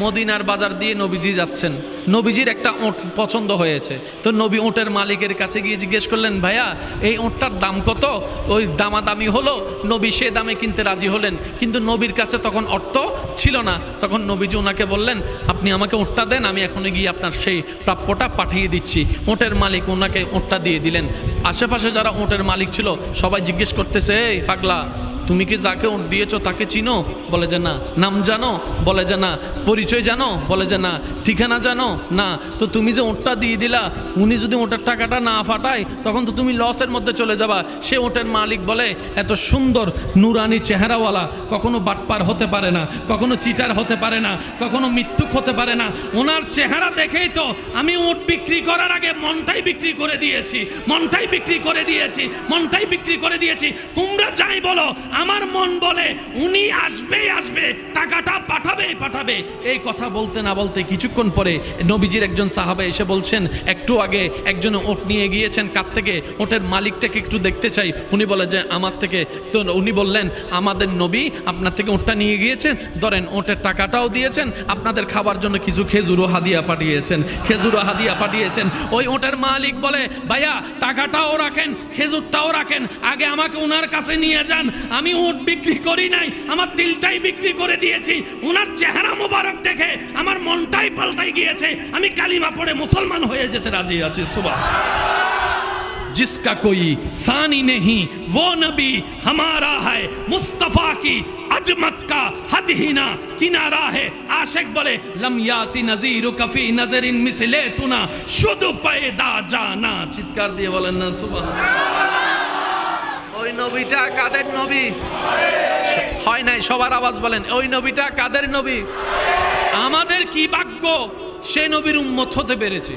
মদিনার বাজার দিয়ে নবীজি যাচ্ছেন, নবীজির একটা ওঁট পছন্দ হয়েছে। তো নবী ওঁটের মালিকের কাছে গিয়ে জিজ্ঞেস করলেন, ভাইয়া এই ওঁটটার দাম কত? ওই দামাদামি হলো, নবী সে দামে কিনতে রাজি হলেন, কিন্তু নবীর কাছে তখন অর্থ ছিল না। তখন নবীজি ওনাকে বললেন, আপনি আমাকে ওঁটটা দেন, আমি এখনই গিয়ে আপনার সেই প্রাপ্যটা পাঠিয়ে দিচ্ছি। ওঁটের মালিক ওনাকে ওঁটটা দিয়ে দিলেন। আশেপাশে যারা ওঁটের মালিক ছিল সবাই জিজ্ঞেস করতেছে, এই পাগলা, তুমি কি যাকে ওঁট দিয়েছো তাকে চিনো? বলে যে না। নাম জানো? বলে যে না। পরিচয় জানো? বলে যে না। ঠিকানা জানো? না। তো তুমি যে ওঁটটা দিয়ে দিলা, উনি যদি ওঁটের টাকাটা না ফাটায় তখন তো তুমি লসের মধ্যে চলে যাবা। সে ওঁটের মালিক বলে, এত সুন্দর নুরানি চেহারাওয়ালা কখনো বাটপার হতে পারে না, কখনো চিটার হতে পারে না, কখনো মিথ্যুক হতে পারে না। ওনার চেহারা দেখেই তো আমি ওঁট বিক্রি করার আগে মনটাই বিক্রি করে দিয়েছি, মনটাই বিক্রি করে দিয়েছি, মনটাই বিক্রি করে দিয়েছি। তোমরা যাই বলো, আমার মন বলে উনি আসবেই আসবে, টাকাটা পাঠাবে পাঠাবে। এই কথা বলতে না বলতে কিছুক্ষণ পরে নবীজির একজন সাহাবা এসে বলছেন, একটু আগে একজন ওট নিয়ে গিয়েছেন, কাছ থেকে ওটের মালিকটাকে একটু দেখতে চাই। উনি বলে যে আমার থেকে। তো উনি বললেন, আমাদের নবী আপনার থেকে ওটটা নিয়ে গিয়েছেন, ধরেন ওটের টাকাটাও দিয়েছেন, আপনাদের খাবার জন্য কিছু খেজুরও হাদিয়া পাঠিয়েছেন, খেজুরও হাদিয়া পাঠিয়েছেন। ওই ওটের মালিক বলে, ভাইয়া টাকাটাও রাখেন, খেজুরটাও রাখেন, আগে আমাকে ওনার কাছে নিয়ে যান। আমি ওট বিক্রি করি নাই, আমার দিলটাই বিক্রি করে দিয়েছি। ওনার চেহারা মোবারক দেখে আমার মনটাই পাল্টাই গিয়েছে, আমি কালিমা পড়ে মুসলমান হয়ে যেতে রাজি আছি। সুবহান। जिसका कोई सानी नहीं वो नबी हमारा है, मुस्तफा की अजमत का हद ही ना किनारा है। आशिक बोले लम याति नजीरु कफी नजरिन मिसले तुना शुद्ध पैदा जाना। চিৎকার দিয়ে বলেন না সুবহানাল্লাহ। ওই নবীটা কাদের নবী? হয় নাই, সবার আওয়াজ বলেন, ওই নবীটা কাদের নবী? আমাদের কি ভাগ্য সেই নবীর উম্মত হতে পেরেছে।